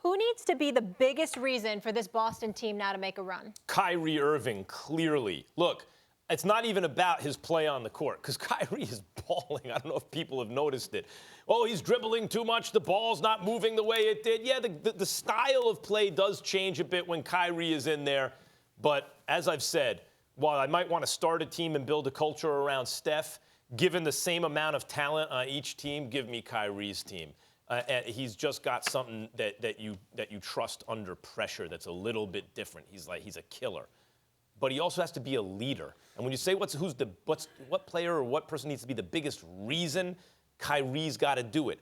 Who needs to be the biggest reason for this Boston team now to make a run? Kyrie Irving, clearly. Look, it's not even about his play on the court, because Kyrie is balling. I don't know if people have noticed it. Oh, he's dribbling too much. The ball's not moving the way it did. Yeah, the style of play does change a bit when Kyrie is in there. But as I've said, while I might want to start a team and build a culture around Steph, given the same amount of talent on each team, give me Kyrie's team. And he's just got something that you trust under pressure that's a little bit different. He's a killer. But he also has to be a leader. And when you say what player or what person needs to be the biggest reason, Kyrie's got to do it.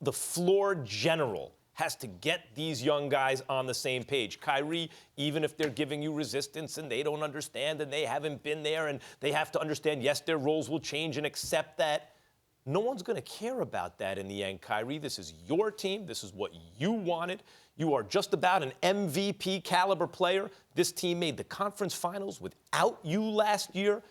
The floor general has to get these young guys on the same page. Kyrie, even if they're giving you resistance and they don't understand and they haven't been there and they have to understand, yes, their roles will change and accept that. No one's going to care about that in the end, Kyrie. This is your team. This is what you wanted. You are just about an MVP caliber player. This team made the conference finals without you last year.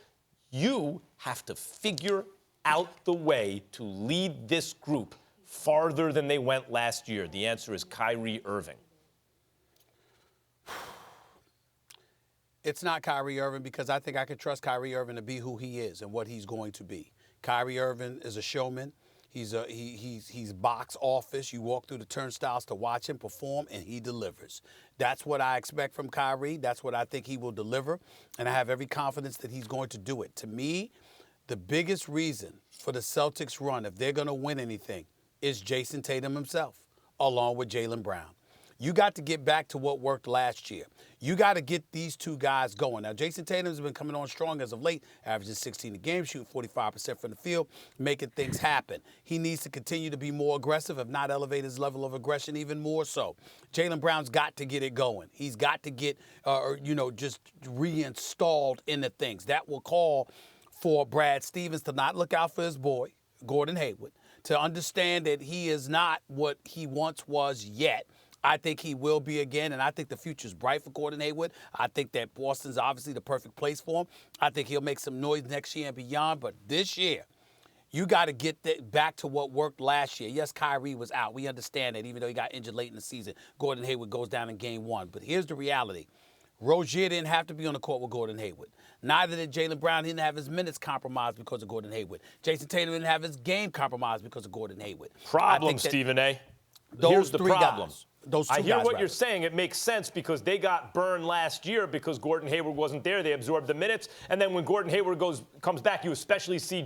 You have to figure out the way to lead this group farther than they went last year. The answer is Kyrie Irving. It's not Kyrie Irving because I think I can trust Kyrie Irving to be who he is and what he's going to be. Kyrie Irving is a showman. He's box office. You walk through the turnstiles to watch him perform, and he delivers. That's what I expect from Kyrie. That's what I think he will deliver, and I have every confidence that he's going to do it. To me, the biggest reason for the Celtics run, if they're going to win anything, is Jayson Tatum himself, along with Jalen Brown. You got to get back to what worked last year. You got to get these two guys going. Now, Jayson Tatum has been coming on strong as of late, averaging 16 a game, shooting 45% from the field, making things happen. He needs to continue to be more aggressive, if not elevate his level of aggression even more so. Jalen Brown's got to get it going. He's got to get, just reinstalled into things. That will call for Brad Stevens to not look out for his boy, Gordon Hayward, to understand that he is not what he once was yet. I think he will be again, and I think the future's bright for Gordon Hayward. I think that Boston's obviously the perfect place for him. I think he'll make some noise next year and beyond, but this year, you got to get back to what worked last year. Yes, Kyrie was out. We understand that, even though he got injured late in the season. Gordon Hayward goes down in game one. But here's the reality. Rozier didn't have to be on the court with Gordon Hayward. Neither did Jaylen Brown. He didn't have his minutes compromised because of Gordon Hayward. Jayson Tatum didn't have his game compromised because of Gordon Hayward. Problem, Stephen A. Here's the problem. I hear what you're saying. It makes sense because they got burned last year because Gordon Hayward wasn't there. They absorbed the minutes. And then when Gordon Hayward comes back, you especially see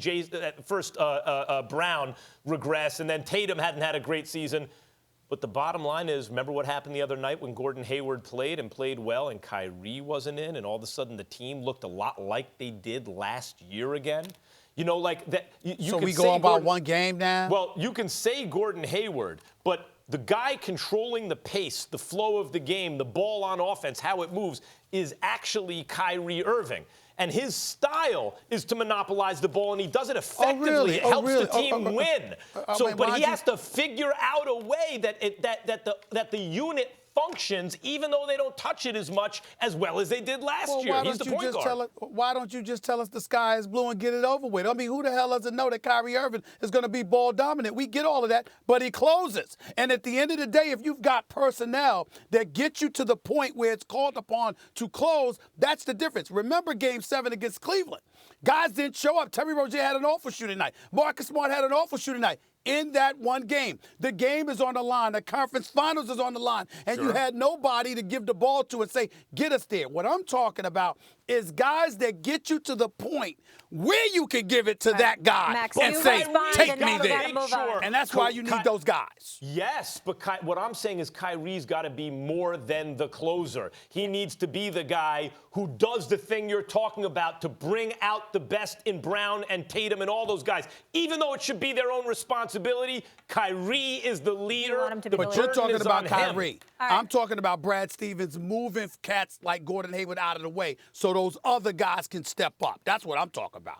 Brown regress. And then Tatum hadn't had a great season. But the bottom line is, remember what happened the other night when Gordon Hayward played and played well and Kyrie wasn't in, and all of a sudden the team looked a lot like they did last year again? You know, like that. So we go on about one game now? Well, you can say Gordon Hayward, but the guy controlling the pace, the flow of the game, the ball on offense, how it moves, is actually Kyrie Irving. And his style is to monopolize the ball, and he does it effectively. Oh, really? It helps the team win. But he has to figure out a way that the unit functions, even though they don't touch it as much as well as they did last year. He's the point guard. Why don't you just tell us the sky is blue and get it over with? I mean, who the hell doesn't know that Kyrie Irving is going to be ball dominant? We get all of that, but he closes. And at the end of the day, if you've got personnel that get you to the point where it's called upon to close, that's the difference. Remember Game 7 against Cleveland. Guys didn't show up. Terry Rozier had an awful shooting night. Marcus Smart had an awful shooting night. In that one game. The game is on the line. The conference finals is on the line. And you had nobody to give the ball to and say, get us there. What I'm talking about is guys that get you to the point where you can give it to that guy and say, take me there. And that's why you need those guys. Yes, but what I'm saying is Kyrie's got to be more than the closer. He needs to be the guy who does the thing you're talking about to bring out the best in Brown and Tatum and all those guys. Even though it should be their own responsibility, Kyrie is the leader. But you're talking about Kyrie. I'm talking about Brad Stevens moving cats like Gordon Hayward out of the way so those other guys can step up. That's what I'm talking about.